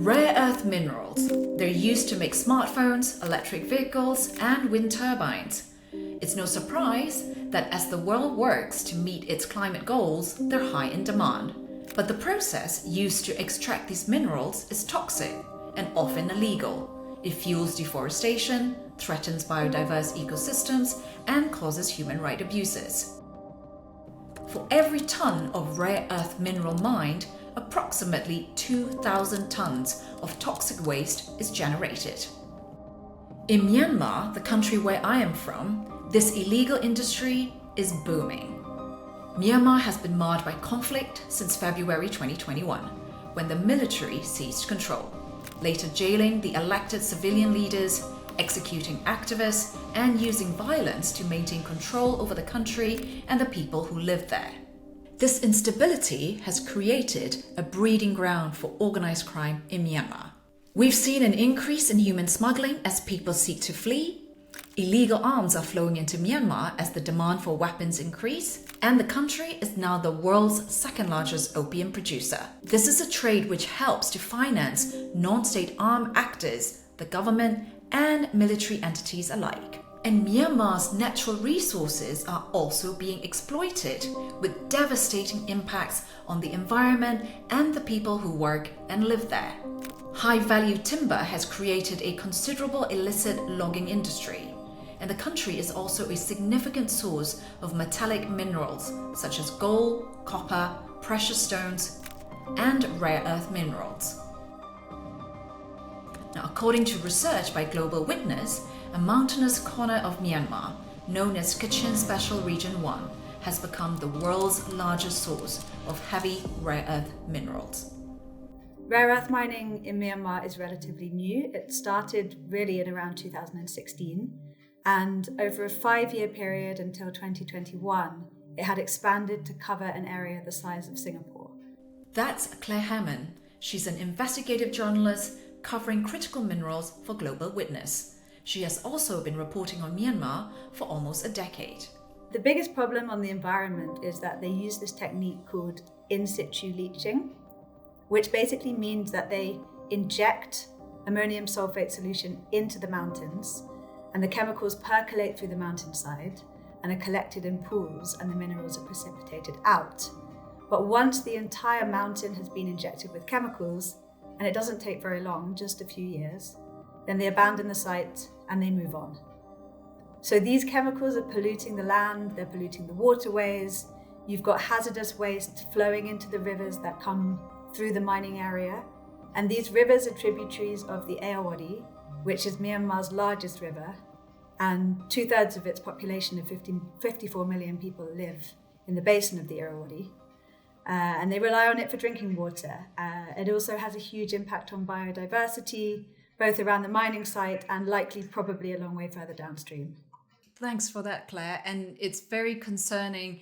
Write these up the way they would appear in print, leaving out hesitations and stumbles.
Rare earth minerals. They're used to make smartphones, electric vehicles, and wind turbines. It's no surprise that as the world works to meet its climate goals, they're high in demand. But the process used to extract these minerals is toxic and often illegal. It fuels deforestation, threatens biodiverse ecosystems, and causes human rights abuses. For every ton of rare earth mineral mined, approximately 2,000 tons of toxic waste is generated. In Myanmar, the country where I am from, this illegal industry is booming. Myanmar has been marred by conflict since February 2021, when the military seized control, later jailing the elected civilian leaders, executing activists, and using violence to maintain control over the country and the people who live there. This instability has created a breeding ground for organized crime in Myanmar. We've seen an increase in human smuggling as people seek to flee. Illegal arms are flowing into Myanmar as the demand for weapons increase, and the country is now the world's second largest opium producer. This is a trade which helps to finance non-state armed actors, the government, and military entities alike. And Myanmar's natural resources are also being exploited, with devastating impacts on the environment and the people who work and live there. High-value timber has created a considerable illicit logging industry, and the country is also a significant source of metallic minerals such as gold, copper, precious stones, and rare earth minerals. Now, according to research by Global Witness, a mountainous corner of Myanmar, known as Kachin Special Region 1, has become the world's largest source of heavy rare earth minerals. Rare earth mining in Myanmar is relatively new. It started really in around 2016, and over a 5-year period until 2021, it had expanded to cover an area the size of Singapore. That's Clare Hammond. She's an investigative journalist covering critical minerals for Global Witness. She has also been reporting on Myanmar for almost a decade. The biggest problem on the environment is that they use this technique called in situ leaching, which basically means that they inject ammonium sulfate solution into the mountains, and the chemicals percolate through the mountainside and are collected in pools, and the minerals are precipitated out. But once the entire mountain has been injected with chemicals, and it doesn't take very long, just a few years, then they abandon the site and they move on. So these chemicals are polluting the land, they're polluting the waterways. You've got hazardous waste flowing into the rivers that come through the mining area. And these rivers are tributaries of the Irrawaddy, which is Myanmar's largest river. And 2/3 of its population of 54 million people live in the basin of the Irrawaddy. And they rely on it for drinking water. It also has a huge impact on biodiversity, both around the mining site and likely probably a long way further downstream. Thanks for that, Claire. And it's very concerning,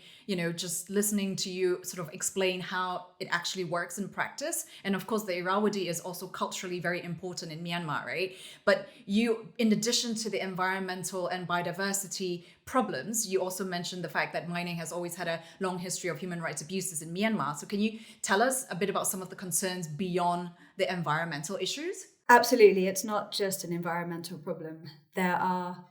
just listening to you sort of explain how it actually works in practice. And of course, the Irrawaddy is also culturally very important in Myanmar, right? But you, in addition to the environmental and biodiversity problems, you also mentioned the fact that mining has always had a long history of human rights abuses in Myanmar. So can you tell us a bit about some of the concerns beyond the environmental issues? Absolutely. It's not just an environmental problem. There are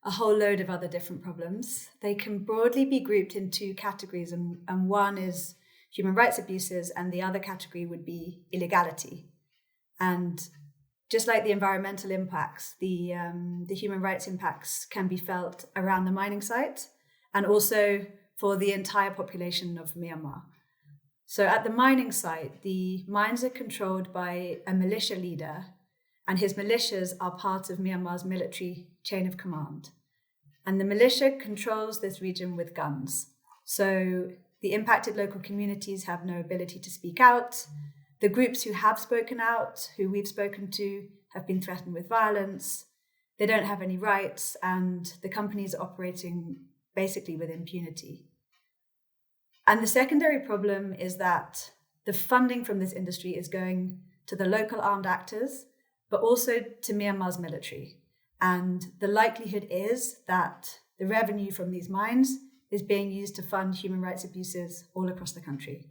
a whole load of other different problems. They can broadly be grouped in 2 categories, and one is human rights abuses, and the other category would be illegality. And just like the environmental impacts, the human rights impacts can be felt around the mining site and also for the entire population of Myanmar. So at the mining site, the mines are controlled by a militia leader, and his militias are part of Myanmar's military chain of command. And the militia controls this region with guns. So the impacted local communities have no ability to speak out. The groups who have spoken out, who we've spoken to, have been threatened with violence. They don't have any rights, and the companies are operating basically with impunity. And the secondary problem is that the funding from this industry is going to the local armed actors, but also to Myanmar's military. And the likelihood is that the revenue from these mines is being used to fund human rights abuses all across the country.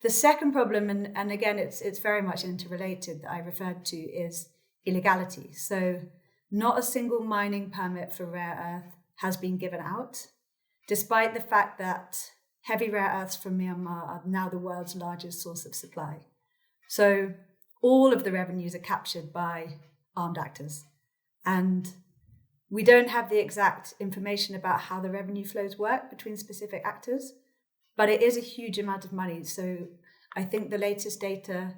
The second problem, and again, it's very much interrelated, that I referred to, is illegality. So not a single mining permit for rare earth has been given out, despite the fact that heavy rare earths from Myanmar are now the world's largest source of supply. So all of the revenues are captured by armed actors. And we don't have the exact information about how the revenue flows work between specific actors, but it is a huge amount of money. So I think the latest data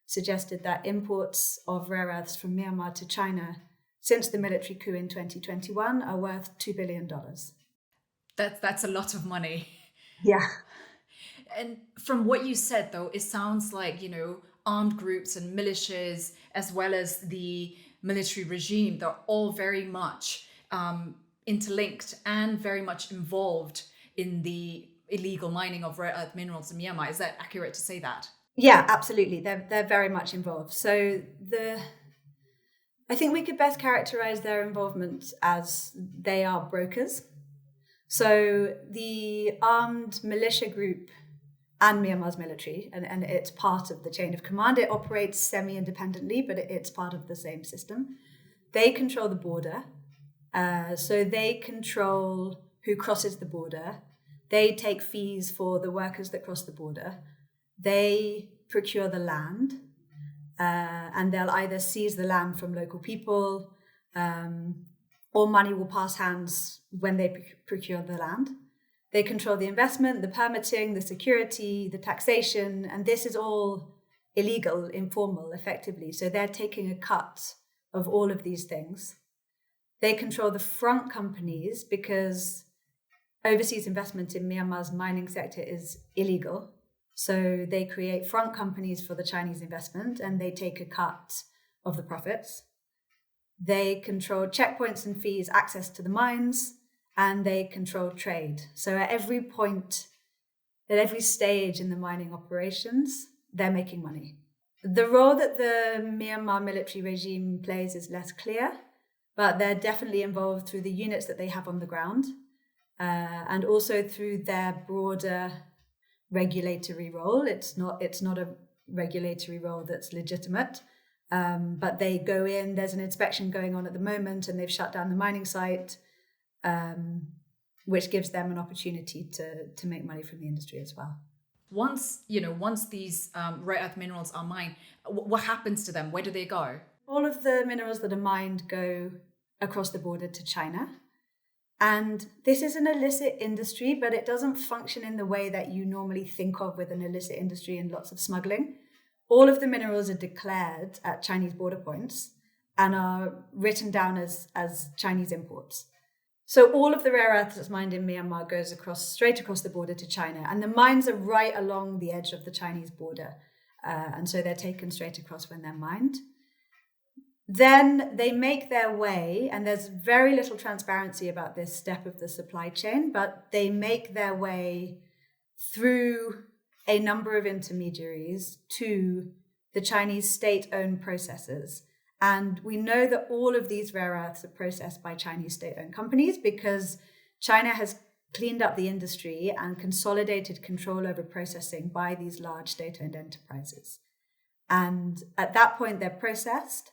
suggested that imports of rare earths from Myanmar to China since the military coup in 2021 are worth $2 billion. That's a lot of money. Yeah. And from what you said, though, it sounds like, armed groups and militias, as well as the military regime, they're all very much interlinked and very much involved in the illegal mining of rare earth minerals in Myanmar. Is that accurate to say that? Yeah, absolutely. They're very much involved. So I think we could best characterize their involvement as they are brokers. So the armed militia group and Myanmar's military, and it's part of the chain of command. It operates semi-independently, but it's part of the same system. They control the border. So they control who crosses the border. They take fees for the workers that cross the border. They procure the land, and they'll either seize the land from local people, or money will pass hands when they procure the land. They control the investment, the permitting, the security, the taxation, and this is all illegal, informal, effectively. So they're taking a cut of all of these things. They control the front companies because overseas investment in Myanmar's mining sector is illegal. So they create front companies for the Chinese investment and they take a cut of the profits. They control checkpoints and fees, access to the mines, and they control trade. So at every point, at every stage in the mining operations, they're making money. The role that the Myanmar military regime plays is less clear, but they're definitely involved through the units that they have on the ground, and also through their broader regulatory role. It's not a regulatory role that's legitimate, but they go in, there's an inspection going on at the moment, and they've shut down the mining site, which gives them an opportunity to make money from the industry as well. Once these rare earth minerals are mined, what happens to them? Where do they go? All of the minerals that are mined go across the border to China. And this is an illicit industry, but it doesn't function in the way that you normally think of with an illicit industry and lots of smuggling. All of the minerals are declared at Chinese border points and are written down as Chinese imports. So all of the rare earth that's mined in Myanmar goes straight across the border to China. And the mines are right along the edge of the Chinese border. And so they're taken straight across when they're mined. Then they make their way, and there's very little transparency about this step of the supply chain, but they make their way through a number of intermediaries to the Chinese state-owned processors. And we know that all of these rare earths are processed by Chinese state-owned companies because China has cleaned up the industry and consolidated control over processing by these large state-owned enterprises. And at that point, they're processed.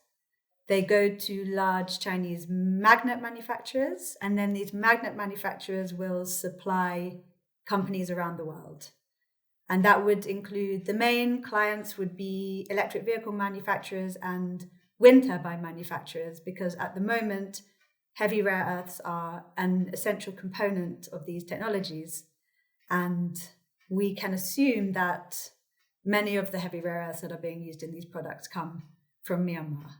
They go to large Chinese magnet manufacturers, and then these magnet manufacturers will supply companies around the world. And that would include the main clients would be electric vehicle manufacturers and wind turbine manufacturers, because at the moment, heavy rare earths are an essential component of these technologies. And we can assume that many of the heavy rare earths that are being used in these products come from Myanmar.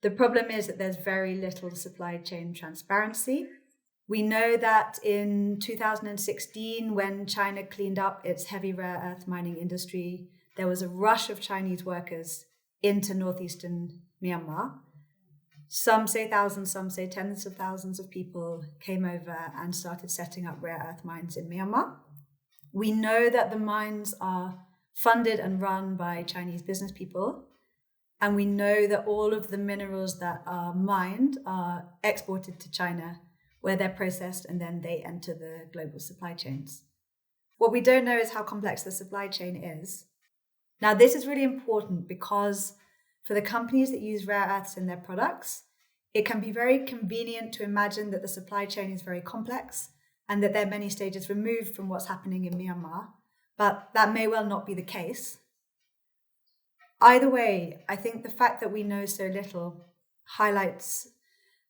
The problem is that there's very little supply chain transparency. We know that in 2016, when China cleaned up its heavy rare earth mining industry, there was a rush of Chinese workers into northeastern Myanmar. Some say thousands, some say tens of thousands of people came over and started setting up rare earth mines in Myanmar. We know that the mines are funded and run by Chinese business people. And we know that all of the minerals that are mined are exported to China, where they're processed and then they enter the global supply chains. What we don't know is how complex the supply chain is. Now, this is really important because for the companies that use rare earths in their products, it can be very convenient to imagine that the supply chain is very complex and that there are many stages removed from what's happening in Myanmar, but that may well not be the case. Either way, I think the fact that we know so little highlights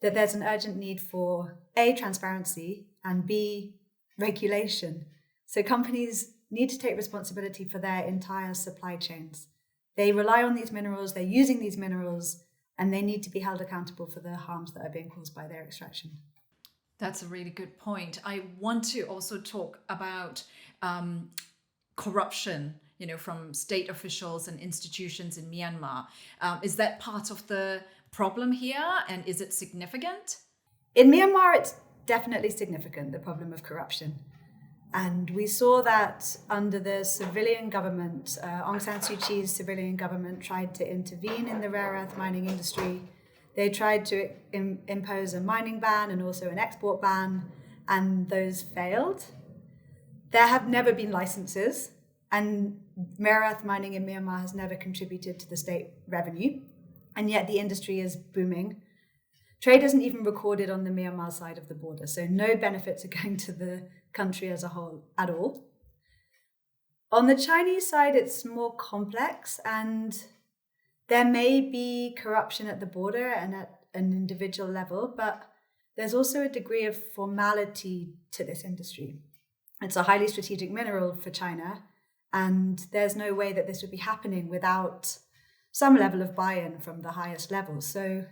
that there's an urgent need for A, transparency, and B, regulation. So companies need to take responsibility for their entire supply chains. They rely on these minerals, they're using these minerals, and they need to be held accountable for the harms that are being caused by their extraction. That's a really good point. I want to also talk about corruption, from state officials and institutions in Myanmar. Is that part of the problem here, and is it significant? In Myanmar, it's definitely significant, the problem of corruption. And we saw that under the civilian government. Aung San Suu Kyi's civilian government tried to intervene in the rare earth mining industry. They tried to impose a mining ban and also an export ban, and those failed. There have never been licenses, and rare earth mining in Myanmar has never contributed to the state revenue, and yet the industry is booming. Trade isn't even recorded on the Myanmar side of the border, so no benefits are going to the country as a whole at all. On the Chinese side, it's more complex, and there may be corruption at the border and at an individual level, but there's also a degree of formality to this industry. It's a highly strategic mineral for China, and there's no way that this would be happening without some level of buy-in from the highest level. So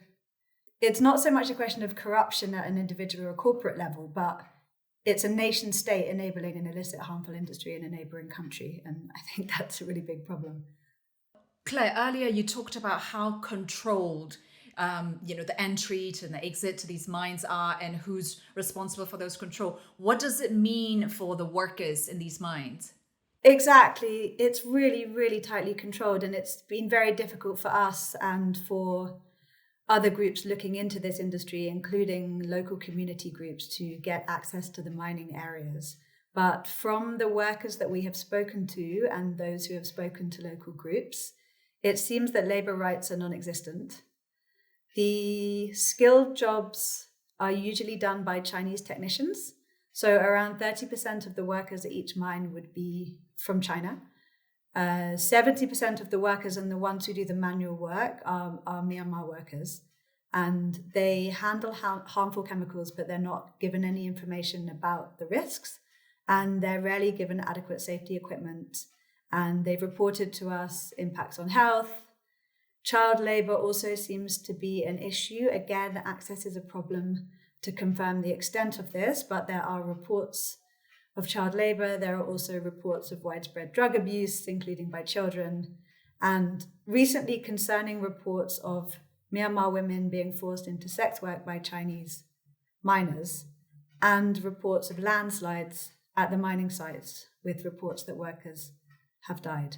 it's not so much a question of corruption at an individual or corporate level, but it's a nation state enabling an illicit, harmful industry in a neighboring country. And I think that's a really big problem. Claire, earlier you talked about how controlled the entry to the exit to these mines are and who's responsible for those control. What does it mean for the workers in these mines? Exactly. It's really, really tightly controlled, and it's been very difficult for us and for other groups looking into this industry, including local community groups, to get access to the mining areas. But from the workers that we have spoken to and those who have spoken to local groups, it seems that labor rights are non-existent. The skilled jobs are usually done by Chinese technicians. So around 30% of the workers at each mine would be from China. 70% of the workers and the ones who do the manual work are Myanmar workers. And they handle harmful chemicals, but they're not given any information about the risks. And they're rarely given adequate safety equipment. And they've reported to us impacts on health. Child labor also seems to be an issue. Again, access is a problem to confirm the extent of this, but there are reports of child labor. There are also reports of widespread drug abuse, including by children, and recently concerning reports of Myanmar women being forced into sex work by Chinese miners, and reports of landslides at the mining sites with reports that workers have died.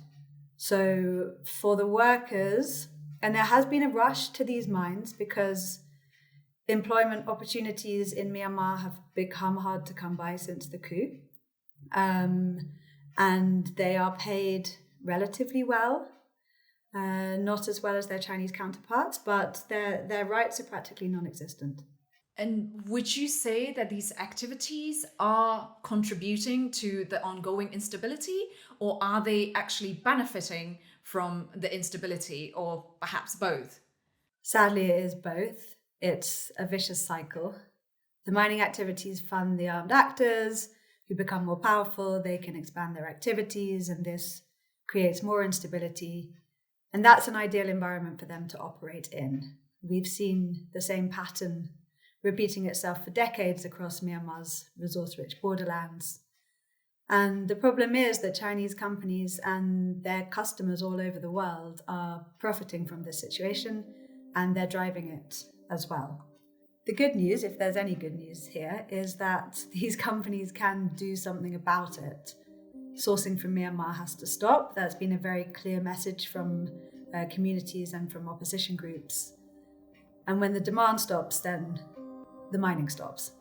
So for the workers, and there has been a rush to these mines because employment opportunities in Myanmar have become hard to come by since the coup. And they are paid relatively well, not as well as their Chinese counterparts, but their rights are practically non-existent. And would you say that these activities are contributing to the ongoing instability, or are they actually benefiting from the instability, or perhaps both? Sadly, it is both. It's a vicious cycle. The mining activities fund the armed actors who become more powerful. They can expand their activities, and this creates more instability. And that's an ideal environment for them to operate in. We've seen the same pattern repeating itself for decades across Myanmar's resource-rich borderlands. And the problem is that Chinese companies and their customers all over the world are profiting from this situation, and they're driving it as well. The good news, if there's any good news here, is that these companies can do something about it. Sourcing from Myanmar has to stop. That's been a very clear message from communities and from opposition groups. And when the demand stops, then the mining stops.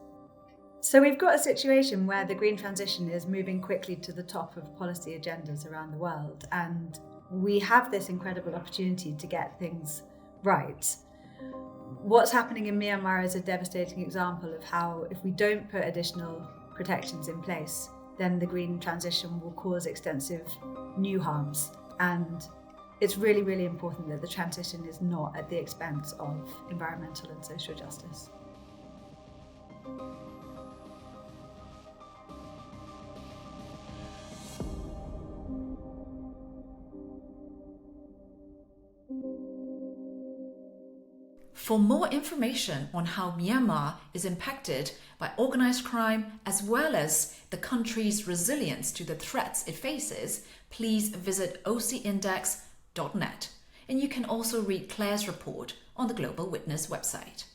So we've got a situation where the green transition is moving quickly to the top of policy agendas around the world, and we have this incredible opportunity to get things right. What's happening in Myanmar is a devastating example of how, if we don't put additional protections in place, then the green transition will cause extensive new harms. And it's really, really important that the transition is not at the expense of environmental and social justice. For more information on how Myanmar is impacted by organized crime as well as the country's resilience to the threats it faces, please visit ocindex.net. And you can also read Claire's report on the Global Witness website.